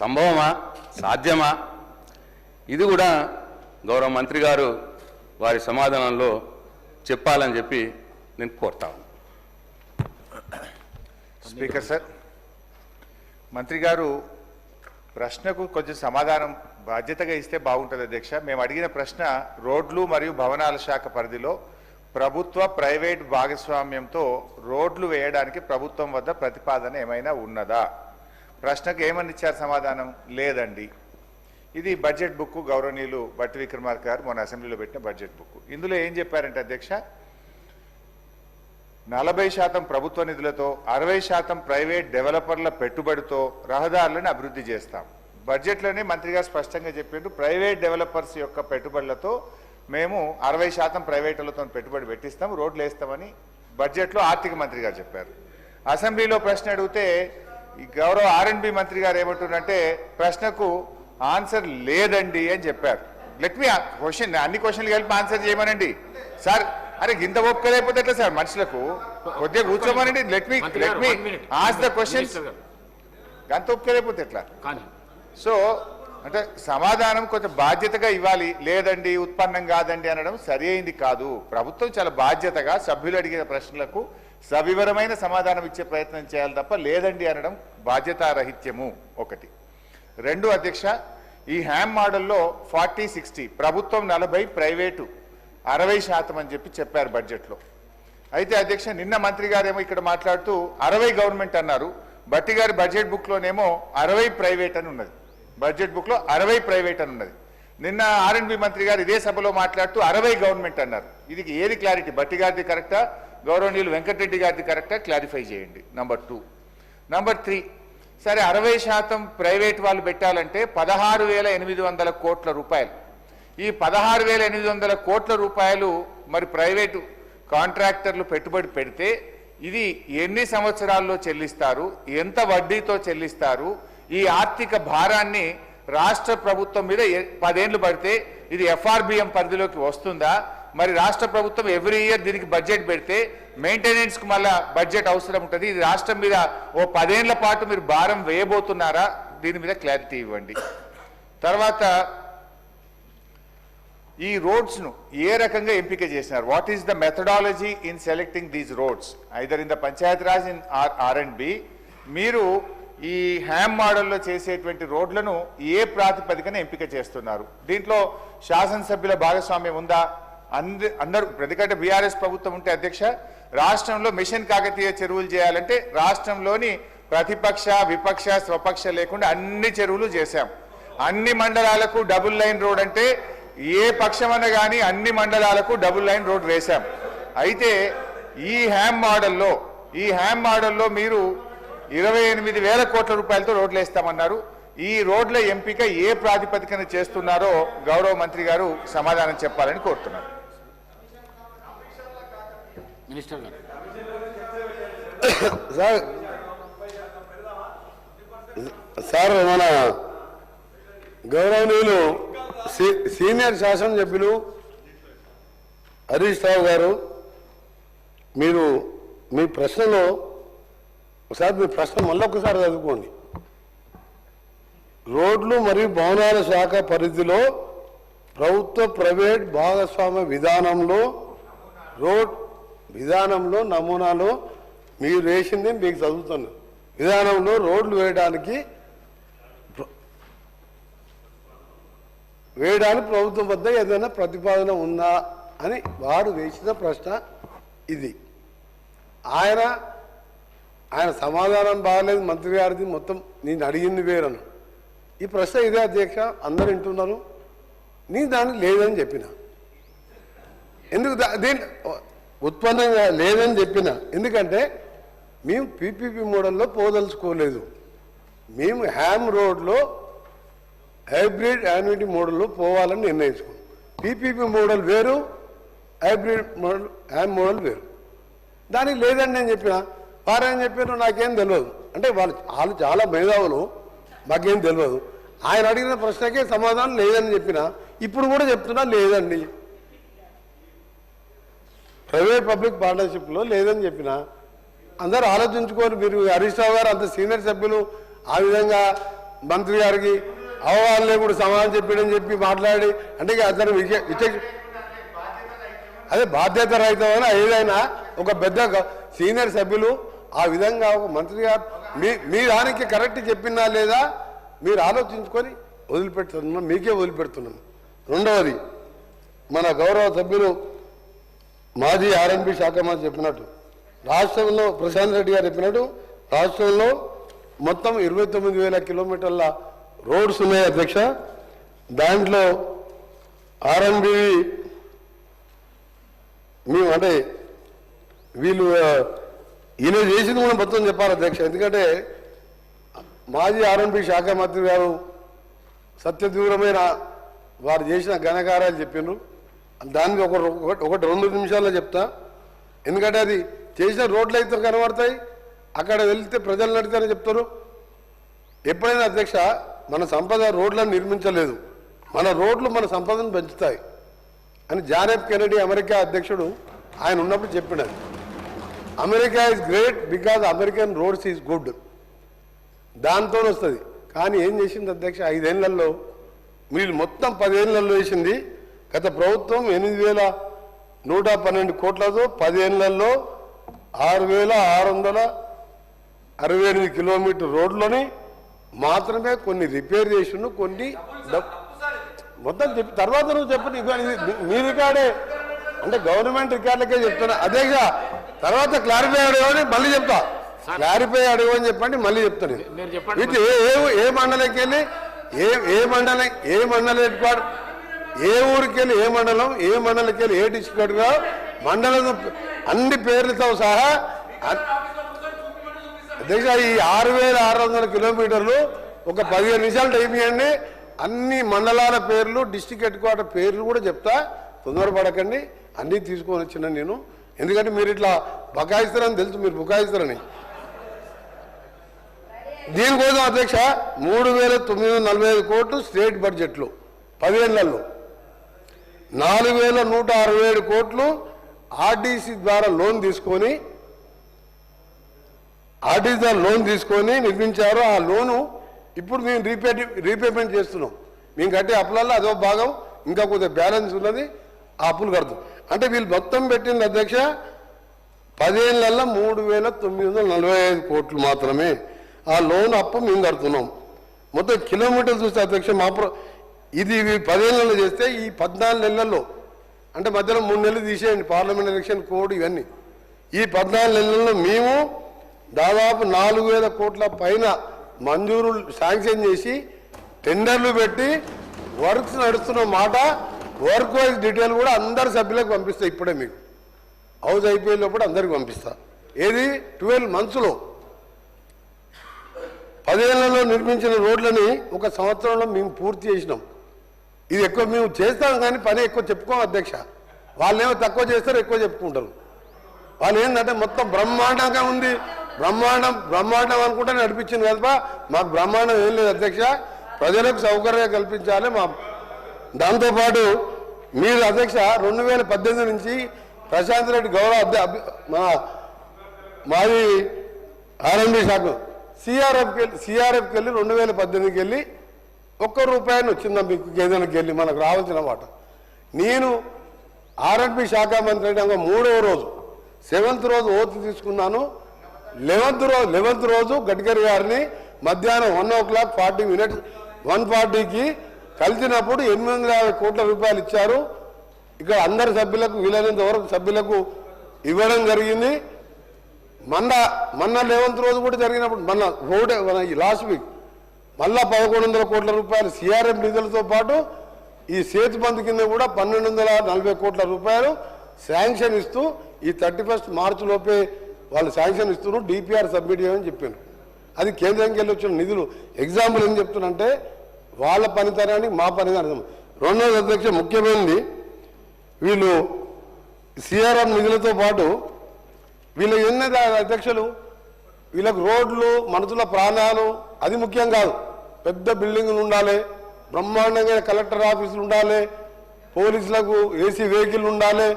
సంభవమా, సాధ్యమా? ఇది కూడా గౌరవ మంత్రి గారు వారి సమాధానంలో చెప్పాలని చెప్పి నేను కోరుతాను. స్పీకర్ సార్, మంత్రి గారు ప్రశ్నకు కొంచెం సమాధానం బాధ్యతగా ఇస్తే బాగుంటుంది అధ్యక్ష. మేము అడిగిన ప్రశ్న రోడ్లు మరియు భవనాల శాఖ పరిధిలో ప్రభుత్వ ప్రైవేట్ భాగస్వామ్యంతో రోడ్లు వేయడానికి ప్రభుత్వం వద్ద ప్రతిపాదన ఏమైనా ఉన్నదా? ప్రశ్నకు ఏమని ఇచ్చారు సమాధానం? లేదండి. ఇది బడ్జెట్ బుక్, గౌరవనీయులు బట్టి విక్రమార్క గారు మొన్న అసెంబ్లీలో పెట్టిన బడ్జెట్ బుక్. ఇందులో ఏం చెప్పారంటే అధ్యక్ష, 40% ప్రభుత్వ నిధులతో 60% ప్రైవేట్ డెవలపర్ల పెట్టుబడితో రహదారులను అభివృద్ధి చేస్తాం. బడ్జెట్లోనే మంత్రి గారు స్పష్టంగా చెప్పారు, ప్రైవేట్ డెవలపర్స్ యొక్క పెట్టుబడులతో మేము 60% ప్రైవేటులతో పెట్టుబడి పెట్టిస్తాం, రోడ్లు వేస్తామని బడ్జెట్లో ఆర్థిక మంత్రి గారు చెప్పారు. అసెంబ్లీలో ప్రశ్న అడిగితే ఈ గౌరవ R&B మంత్రి గారు ఏమంటున్నారంటే ప్రశ్నకు ఆన్సర్ లేదండి అని చెప్పారు. లెట్ మీ క్వశ్చన్, అన్ని క్వశ్చన్లు కలిపి ఆన్సర్ చేయమనండి సార్. అరే ఇంత ఒప్పుకోలేకపోతే ఎట్లా సార్? మనుషులకు కొద్దిగా కూర్చోమనండి. Let me ask the questions. అంత ఒప్పుకోలేకపోతే ఎట్లా? సో అంటే సమాధానం కొంచెం బాధ్యతగా ఇవ్వాలి. లేదండి, ఉత్పన్నం కాదండి అనడం సరి అయింది కాదు. ప్రభుత్వం చాలా బాధ్యతగా సభ్యులు అడిగిన ప్రశ్నలకు సవివరమైన సమాధానం ఇచ్చే ప్రయత్నం చేయాలి తప్ప లేదండి అనడం బాధ్యతారహిత్యము. ఒకటి. రెండు అధ్యక్ష, ఈ హ్యామ్ మోడల్లో 40-60 ప్రభుత్వం 40, ప్రైవేటు 60% అని చెప్పారు బడ్జెట్లో. అయితే అధ్యక్ష నిన్న మంత్రి గారేమో ఇక్కడ మాట్లాడుతూ 60 గవర్నమెంట్ అన్నారు. బట్టి గారి బడ్జెట్ బుక్లోనేమో 60 ప్రైవేట్ అని ఉన్నది. బడ్జెట్ బుక్లో 60 ప్రైవేట్ అని ఉన్నది. నిన్న R&B మంత్రి గారు ఇదే సభలో మాట్లాడుతూ 60 గవర్నమెంట్ అన్నారు. ఇది ఏది క్లారిటీ? బట్టి గారిది కరెక్టా, గౌరవనీయులు వెంకటరెడ్డి గారిది కరెక్టా? క్లారిఫై చేయండి. నంబర్ 2. నంబర్ 3, సరే 60% ప్రైవేట్ వాళ్ళు పెట్టాలంటే 16,800 కోట్ల రూపాయలు. ఈ 16,800 కోట్ల రూపాయలు మరి ప్రైవేటు కాంట్రాక్టర్లు పెట్టుబడి పెడితే ఇది ఎన్ని సంవత్సరాల్లో చెల్లిస్తారు, ఎంత వడ్డీతో చెల్లిస్తారు? ఈ ఆర్థిక భారాన్ని రాష్ట్ర ప్రభుత్వం మీద 10 ఏళ్లు పడితే ఇది FRBM పరిధిలోకి వస్తుందా? మరి రాష్ట్ర ప్రభుత్వం ఎవ్రీ ఇయర్ దీనికి బడ్జెట్ పెడితే మెయింటెనెన్స్కి మళ్ళా బడ్జెట్ అవసరం ఉంటుంది. ఇది రాష్ట్రం మీద ఓ 10 ఏళ్ల పాటు మీరు భారం వేయబోతున్నారా? దీని మీద క్లారిటీ ఇవ్వండి. తర్వాత ఈ రోడ్స్ను ఏ రకంగా ఎంపిక చేసినారు? What is the methodology in selecting these roads either in the Panchayat Raj in R&B? మీరు ఈ హ్యామ్ మోడల్లో చేసేటువంటి రోడ్లను ఏ ప్రాతిపదికన ఎంపిక చేస్తున్నారు? దీంట్లో శాసనసభ్యుల భాగస్వామ్యం ఉందా? అందరూ, ఎందుకంటే బీఆర్ఎస్ ప్రభుత్వం ఉంటే అధ్యక్ష రాష్ట్రంలో మిషన్ కాకతీయ చెరువులు చేయాలంటే రాష్ట్రంలోని ప్రతిపక్ష, విపక్ష, స్వపక్ష లేకుండా అన్ని చెరువులు చేశాం. అన్ని మండలాలకు డబుల్ లైన్ రోడ్ అంటే ఏ పక్షమన్న కానీ అన్ని మండలాలకు డబుల్ లైన్ రోడ్ వేశాం. అయితే ఈ హ్యామ్ మోడల్లో మీరు 28,000 కోట్ల రూపాయలతో రోడ్లు వేస్తామన్నారు. ఈ రోడ్ల ఎంపిక ఏ ప్రాతిపదికన చేస్తున్నారో గౌరవ మంత్రి గారు సమాధానం చెప్పాలని కోరుతున్నారు. మినిస్టర్ గారు. సార్ మన గౌరవనీయులు సీనియర్ శాసనసభ్యులు హరీష్ రావు గారు, మీరు మీ ప్రశ్నలో ఒకసారి మీ ప్రశ్న మళ్ళొకసారి చదువుకోండి. రోడ్లు మరియు భవనాల శాఖ పరిధిలో ప్రభుత్వ ప్రైవేట్ భాగస్వామ్య విధానంలో నమూనాలో మీరు వేసింది మీకు చదువుతున్నారు. విధానంలో రోడ్లు వేయడానికి ప్రభుత్వం వద్ద ఏదైనా ప్రతిపాదన ఉందా అని వారు వేసిన ప్రశ్న ఇది. ఆయన సమాధానం బాగలేదు మంత్రి గారిది, మొత్తం నేను అడిగింది వేరను. ఈ ప్రశ్న ఇదే అధ్యక్ష, అందరు వింటున్నారు. నేను దానికి లేదని చెప్పిన. ఎందుకు దీని ఉత్పన్నంగా లేదని చెప్పిన? ఎందుకంటే మేము PPP మోడల్లో పోదలుచుకోలేదు. మేము హ్యామ్ రోడ్లో హైబ్రిడ్ యాన్యుటీ మోడల్లో పోవాలని నిర్ణయించుకున్నాం. PPP మోడల్ వేరు, హైబ్రిడ్ మోడల్ హ్యామ్ మోడల్ వేరు. దానికి లేదని నేను చెప్పిన. వారేం చెప్పారు నాకేం తెలియదు. అంటే వాళ్ళు చాలా మేధావులు, మాకేం తెలియదు. ఆయన అడిగిన ప్రశ్నకే సమాధానం లేదని చెప్పిన. ఇప్పుడు కూడా చెప్తున్నా లేదండి. ప్రైవేట్ పబ్లిక్ పార్ట్నర్షిప్లో లేదని చెప్పిన. అందరూ ఆలోచించుకొని, మీరు హరీష్ రావు గారు అంత సీనియర్ సభ్యులు ఆ విధంగా మంత్రి గారికి అవగాహన కూడా సమాధానం చెప్పాడని చెప్పి మాట్లాడి అంటే ఇక అతను అదే బాధ్యత రహితమైన ఏదైనా ఒక పెద్ద సీనియర్ సభ్యులు ఆ విధంగా ఒక మంత్రి గారు మీ దానికి కరెక్ట్ చెప్పినా లేదా మీరు ఆలోచించుకొని వదిలిపెడుతున్నాం, మీకే వదిలిపెడుతున్నాను. రెండవది మన గౌరవ సభ్యులు మాజీ ఆర్ఎన్బి శాఖ మంత్రి చెప్పినట్టు రాష్ట్రంలో ప్రశాంత్ రెడ్డి గారు చెప్పినట్టు రాష్ట్రంలో మొత్తం 29,000 కిలోమీటర్ల రోడ్స్ ఉన్నాయి అధ్యక్ష. దాంట్లో ఆర్ఎన్బి మేము అంటే వీళ్ళు ఈయన చేసింది కూడా మొత్తం చెప్పాలి అధ్యక్ష. ఎందుకంటే మాజీ ఆర్ఎన్బి శాఖ మంత్రి గారు సత్యదూరమైన వారు చేసిన ఘనకార్యాలు చెప్పిండ్రు. దానికి ఒకటి 2 నిమిషాల్లో చెప్తా. ఎందుకంటే అది చేసిన రోడ్లు అయితే కనబడతాయి, అక్కడ వెళ్తే ప్రజలు నడితారని చెప్తారు. ఎప్పుడైనా అధ్యక్ష మన సంపద రోడ్లను నిర్మించలేదు, మన రోడ్లు మన సంపదను పెంచుతాయి అని జాన్ ఎఫ్ కెనడీ అమెరికా అధ్యక్షుడు ఆయన ఉన్నప్పుడు చెప్పినారు. America is great because American roads is good, దాంతో వస్తుంది. కానీ ఏం చేసింది అధ్యక్ష 5 ఏళ్లలో మీరు మొత్తం 10 ఏళ్లలో వేసింది. గత ప్రభుత్వం 8,112 కోట్లతో 10 ఏళ్లలో 6,668 కిలోమీటర్ రోడ్లని మాత్రమే కొన్ని రిపేర్ చేసిండు, కొన్ని మొత్తం చెప్పి తర్వాత నువ్వు చెప్పండి. మీ రికార్డే అంటే గవర్నమెంట్ రికార్డులకే చెప్తున్నా అధ్యక్ష. తర్వాత క్లారిఫై అడగని మళ్ళీ చెప్తా, క్లారిఫై అడగని చెప్పండి మళ్ళీ చెప్తాను. ఇది ఏ మండలంకి వెళ్ళి ఏ మండలం హెడ్క్వార్టర్, ఏ ఊరికి వెళ్ళి ఏ మండలంకి వెళ్ళి ఏ డిస్ట్రిక్ట్ గా మండలం అన్ని పేర్లతో సహా అధ్యక్ష ఈ 6,600 కిలోమీటర్లు ఒక 15 నిమిషాలు టైం ఇవ్వండి. అన్ని మండలాల పేర్లు డిస్ట్రిక్ట్ హెడ్ క్వార్టర్ పేర్లు కూడా చెప్తా, తొందరపడకండి. అన్నీ తీసుకొని వచ్చిన నేను, ఎందుకంటే మీరు ఇట్లా బకాయిస్తారని తెలుసు, మీరు బుకాయిస్తారని. దీనికోసం అధ్యక్ష 3,945 కోట్లు స్టేట్ బడ్జెట్లు 10 ఏళ్లలో, 4,167 కోట్లు ఆర్టీసీ ద్వారా లోన్ తీసుకొని నిర్మించారు. ఆ లోను ఇప్పుడు మేము రీపేమెంట్ చేస్తున్నాం. మేము కట్టే అప్పులలో అదో భాగం ఇంకా కొద్దిగా బ్యాలెన్స్ ఉన్నది, ఆ అప్పులు కడతాం. అంటే వీళ్ళు మొత్తం పెట్టింది అధ్యక్ష 10 ఏళ్లలో 3,945 కోట్లు మాత్రమే. ఆ లోన్ అప్పు మేము కడుతున్నాం. మొత్తం కిలోమీటర్లు చూస్తే అధ్యక్ష ఇది 10 ఏళ్లలో చేస్తే ఈ 14 నెలల్లో అంటే మధ్యలో 3 నెలలు తీసేయండి, పార్లమెంట్ ఎలక్షన్ కోడ్ ఇవన్నీ. ఈ 14 నెలల్లో మేము దాదాపు 4,000 కోట్ల పైన మంజూరు శాంక్షన్ చేసి టెండర్లు పెట్టి వర్క్స్ నడుస్తున్న మాట. వర్క్ వైజ్ డీటెయిల్ కూడా అందరు సభ్యులకు పంపిస్తా. ఇప్పుడే మీకు హౌస్ అయిపోయేటప్పుడు అందరికి పంపిస్తా. ఏది 12 మంత్స్లో 10 ఏళ్లలో నిర్మించిన రోడ్లని 1 సంవత్సరంలో మేము పూర్తి చేసినాం. ఇది ఎక్కువ మేము చేస్తాం కానీ పని ఎక్కువ చెప్పుకోం అధ్యక్ష. వాళ్ళేమో తక్కువ చేస్తారు, ఎక్కువ చెప్పుకుంటారు. వాళ్ళు ఏంటంటే మొత్తం బ్రహ్మాండంగా ఉంది, బ్రహ్మాండం అనుకుంటే నడిపించింది కదా. మాకు బ్రహ్మాండం ఏం లేదు అధ్యక్ష. ప్రజలకు సౌకర్యం కల్పించాలి. దాంతోపాటు మీరు అధ్యక్ష 2018 నుంచి ప్రశాంత్ రెడ్డి గౌరవ మాది ఆర్ఎన్బి శాఖ సిఆర్ఎఫ్కి వెళ్ళి 2018కి వెళ్ళి ₹1 వచ్చిందా మీకు ఏదైనాకి వెళ్ళి మనకు రావాల్సిన మాట. నేను ఆర్ఎన్బి శాఖ మంత్రి అంటే 3వ రోజు 7th రోజు ఓత్ తీసుకున్నాను. 11th రోజు గడ్కరీ గారిని మధ్యాహ్నం 1:40 1:40కి కలిసినప్పుడు 850 కోట్ల రూపాయలు ఇచ్చారు. ఇక్కడ అందరి సభ్యులకు వీలైనంత వరకు సభ్యులకు ఇవ్వడం జరిగింది. మొన్న 11th రోజు కూడా జరిగినప్పుడు లాస్ట్ వీక్ మళ్ళా 1,100 కోట్ల రూపాయలు సిఆర్ఎం నిధులతో పాటు ఈ సేతు బంధు కింద కూడా 1,240 కోట్ల రూపాయలు శాంక్షన్ ఇస్తూ ఈ 31 మార్చి లోపే వాళ్ళు శాంక్షన్ ఇస్తున్నారు. డిపిఆర్ సబ్మిట్ చేయమని చెప్పాను. అది కేంద్రంకి వెళ్ళి వచ్చిన నిధులు. ఎగ్జాంపుల్ ఏం చెప్తున్నంటే వాళ్ళ పనితనానికి మా పనితనం. రెండోది అధ్యక్ష ముఖ్యమైనది, వీళ్ళు సిఆర్ఎం నిధులతో పాటు వీళ్ళు ఎన్నది అధ్యక్షులు వీళ్ళకు రోడ్లు, మనుషుల ప్రాణాలు అది ముఖ్యం కాదు. పెద్ద బిల్డింగులు ఉండాలి, బ్రహ్మాండంగా కలెక్టర్ ఆఫీసులు ఉండాలి, పోలీసులకు ఏసీ వెహికల్ ఉండాలి.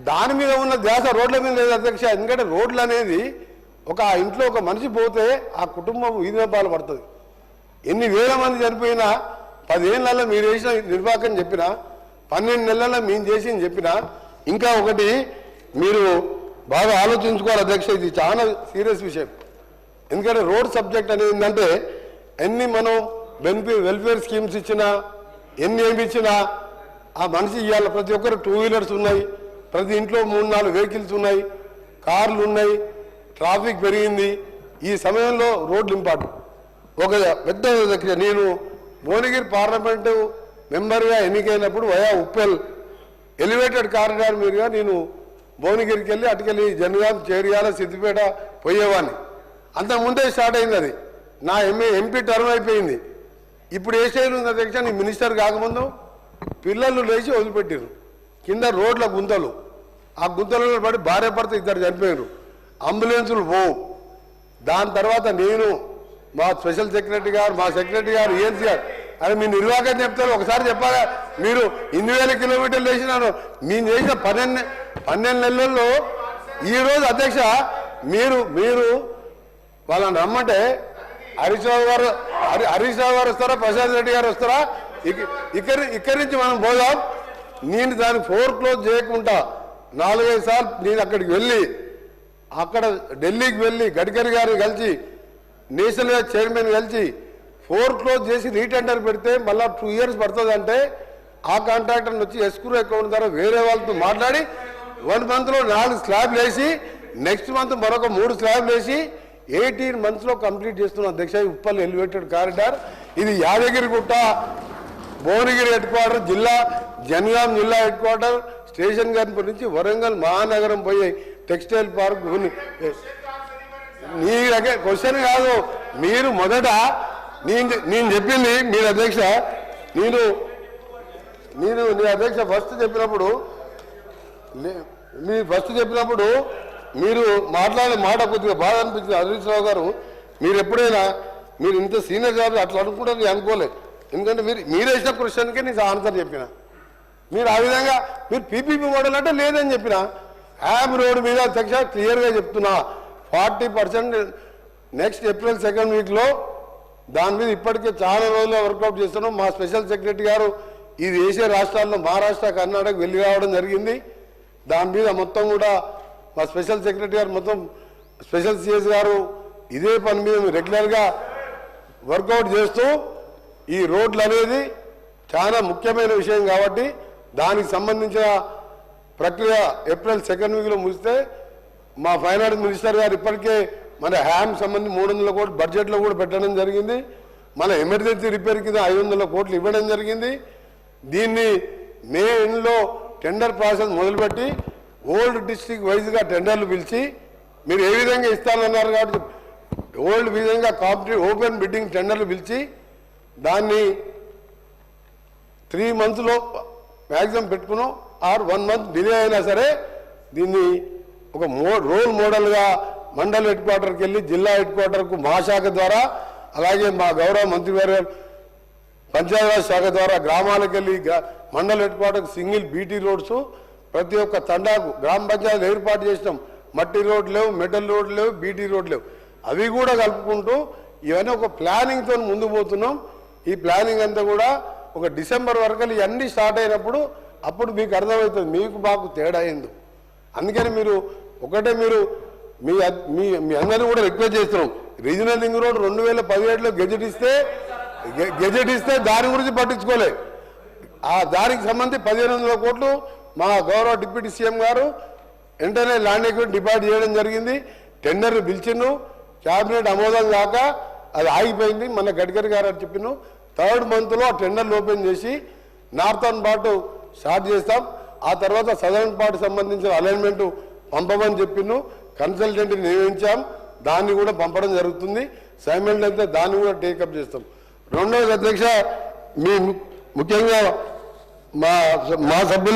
దాని మీద ఉన్న ధ్యాస రోడ్ల మీద లేదు అధ్యక్ష. ఎందుకంటే రోడ్లు అనేది ఒక ఇంట్లో ఒక మనిషి పోతే ఆ కుటుంబం వీధిన పాలు పడుతుంది. ఎన్ని వేల మంది చనిపోయినా 10 ఏళ్ళల్లో మీరు చేసిన నిర్వాహకం చెప్పినా 12 నెలల్లో మేము చేసింది చెప్పినా ఇంకా ఒకటి మీరు బాగా ఆలోచించుకోవాలి అధ్యక్ష, ఇది చాలా సీరియస్ విషయం. ఎందుకంటే రోడ్ సబ్జెక్ట్ అనేది ఏంటంటే ఎన్ని మనం వెల్ఫేర్ స్కీమ్స్ ఇచ్చినా ఎన్ని ఏమి ఇచ్చినా ఆ మనిషి ఇవ్వాలి. ప్రతి ఒక్కరు 2 వీలర్స్ ఉన్నాయి, ప్రతి ఇంట్లో 3-4 వెహికల్స్ ఉన్నాయి, కార్లు ఉన్నాయి, ట్రాఫిక్ పెరిగింది. ఈ సమయంలో రోడ్లు ఇంపార్టెంట్. ఒక పెద్ద నేను భువనగిరి పార్లమెంటు మెంబర్గా ఎన్నికైనప్పుడు వయా ఉప్పల్ ఎలివేటెడ్ కారిడార్ మీదుగా నేను భువనగిరికి వెళ్ళి అటుకెళ్ళి జనగాం, చేరియాల, సిద్దిపేట పోయేవాడిని. అంతకుముందే స్టార్ట్ అయింది అది. నా ఎంపీ టర్మ్ అయిపోయింది. ఇప్పుడు ఏ స్టైల్ ఉంది అధ్యక్ష, నీ మినిస్టర్ కాకముందు పిల్లలు లేచి వదిలిపెట్టారు కింద రోడ్ల గుంతలు. ఆ గుంతలలో పడి భార్య భర్త 2 చనిపోయారు. అంబులెన్సులు పోవు. దాని తర్వాత నేను మా స్పెషల్ సెక్రటరీ గారు, మా సెక్రటరీ గారు, ఏఎన్సీ గారు, అది మీ నిర్వాహకం చెప్తారు. ఒకసారి చెప్పాలా, మీరు 8,000 కిలోమీటర్లు వేసినారు. నేను చేసిన 12 నెలల్లో ఈరోజు అధ్యక్ష మీరు వాళ్ళని రమ్మంటే హరీష్ రావు గారు వస్తారా, ప్రశాంత్ రెడ్డి గారు వస్తారా? ఇక్కడి నుంచి మనం పోదాం. నేను దాన్ని క్లోజ్ చేయకుండా 4-5 సార్లు నేను అక్కడికి వెళ్ళి అక్కడ ఢిల్లీకి వెళ్ళి గడ్కరీ గారిని కలిసి నేషనల్ హైవే చైర్మన్ కలిసి క్లోజ్ చేసి రీటెండర్ పెడితే మళ్ళీ 2 ఇయర్స్ పడుతుంది. అంటే ఆ కాంట్రాక్టర్ని వచ్చి ఎస్క్రూ అకౌంట్ ద్వారా వేరే వాళ్ళతో మాట్లాడి 1 మంత్లో 4 స్లాబ్లు వేసి నెక్స్ట్ మంత్ మరొక 3 స్లాబ్లు వేసి 18 మంత్స్లో కంప్లీట్ చేస్తున్నాం అధ్యక్ష. ఉప్పల్ ఎలివేటెడ్ కారిడార్ ఇది యాదగిరిగుట్ట భువనగిరి హెడ్ క్వార్టర్ జిల్లా, జనగాం జిల్లా హెడ్ క్వార్టర్, స్టేషన్ గన్పూర్ నుంచి వరంగల్ మహానగరం పోయే టెక్స్టైల్ పార్క్. నీ దగ్గర క్వశ్చన్ కాదు, మీరు మొదట నేను చెప్పింది మీరు అధ్యక్ష, నేను నీ అధ్యక్ష ఫస్ట్ చెప్పినప్పుడు మీరు మాట్లాడే మాట కొద్దిగా బాధ అనిపించింది. హరీష్ రావు గారు, మీరు ఎప్పుడైనా మీరు ఇంత సీనియర్ జాబ్ అట్లా అనుకుంటే నేను అనుకోలేదు. ఎందుకంటే మీరు వేసిన క్వశ్చన్కే నేను ఆన్సర్ చెప్పిన. మీరు ఆ విధంగా మీరు పీపీపీ మోడల్ అంటే లేదని చెప్పిన. యాబ్ రోడ్ మీద అధ్యక్ష క్లియర్గా చెప్తున్నా 40% నెక్స్ట్ ఏప్రిల్ 2nd వీక్లో దాని మీద ఇప్పటికే చాలా రోజులు వర్కౌట్ చేస్తున్నాం. మా స్పెషల్ సెక్రటరీ గారు ఇది వేసే రాష్ట్రాల్లో మహారాష్ట్ర, కర్ణాటక వెళ్ళి రావడం జరిగింది. దాని మీద మొత్తం కూడా మా స్పెషల్ సెక్రటరీ గారు, మొత్తం స్పెషల్ సిఎస్ గారు ఇదే పని మీద రెగ్యులర్గా వర్కౌట్ చేస్తూ ఈ రోడ్లు అనేది చాలా ముఖ్యమైన విషయం కాబట్టి దానికి సంబంధించిన ప్రక్రియ ఏప్రిల్ 2nd వీక్లో ముగిస్తే మా ఫైనాన్స్ మినిస్టర్ గారు ఇప్పటికే మన హ్యామ్ సంబంధించి 300 కోట్లు బడ్జెట్లో కూడా పెట్టడం జరిగింది. మన ఎమర్జెన్సీ రిపేర్ కింద 500 కోట్లు ఇవ్వడం జరిగింది. దీన్ని మే ఎండ్లో టెండర్ ప్రాసెస్ మొదలుపెట్టి ఓల్డ్ డిస్ట్రిక్ట్ వైజ్గా టెండర్లు పిలిచి మీరు ఏ విధంగా ఇస్తానన్నారు కాబట్టి ఓల్డ్ విధంగా ఓపెన్ బిడ్డింగ్ టెండర్లు పిలిచి దాన్ని 3 మంత్స్లో మ్యాక్సిమం పెట్టుకున్నాం. ఆర్ 1 మంత్ డిలే అయినా సరే దీన్ని ఒక రోల్ మోడల్గా మండల్ హెడ్ క్వార్టర్కి వెళ్ళి జిల్లా హెడ్ క్వార్టర్కు మా శాఖ ద్వారా, అలాగే మా గౌరవ మంత్రి గారు పంచాయతీరాజ్ శాఖ ద్వారా గ్రామాలకు వెళ్ళి మండల్ హెడ్ క్వార్టర్కి సింగిల్ బీటీ రోడ్స్ ప్రతి ఒక్క తండాకు గ్రామ పంచాయతీలు ఏర్పాటు చేసినాం. మట్టి రోడ్లు లేవు, మెటల్ రోడ్లు లేవు, బీటీ రోడ్లు లేవు. అవి కూడా కలుపుకుంటూ ఇవన్నీ ఒక ప్లానింగ్తో ముందు పోతున్నాం. ఈ ప్లానింగ్ అంతా కూడా ఒక డిసెంబర్ వరకు ఇవన్నీ స్టార్ట్ అయినప్పుడు అప్పుడు మీకు అర్థమవుతుంది మీకు మాకు తేడా అయింది. అందుకని మీరు మీ అందరినీ కూడా రిక్వెస్ట్ చేస్తున్నాం. రీజనల్ లింక్ రోడ్ 2017లో గెజెట్ ఇస్తే దాని గురించి పట్టించుకోలే. ఆ దానికి సంబంధించి 1500 కోట్లు మా గౌరవ డిప్యూటీ సీఎం గారు వెంటనే ల్యాండ్ ఎక్విటీ డిపాజిట్ చేయడం జరిగింది. టెండర్లు పిలిచిండు, క్యాబినెట్ ఆమోదం కాక అది ఆగిపోయింది. మన గడ్కరీ గారు అని చెప్పిను 3rd మంత్లో ఆ టెండర్లు ఓపెన్ చేసి నార్థన్ పార్ట్ స్టార్ట్ చేస్తాం. ఆ తర్వాత సదరన్ పార్ట్ సంబంధించిన అలైన్మెంట్ పంపమని చెప్పిను. కన్సల్టెంట్ నియమించాం, దాన్ని కూడా పంపడం జరుగుతుంది. సైమల్టేనియస్గా దాన్ని కూడా టేకప్ చేస్తాం. రెండవది అధ్యక్ష, ముఖ్యంగా మా సభ్యులు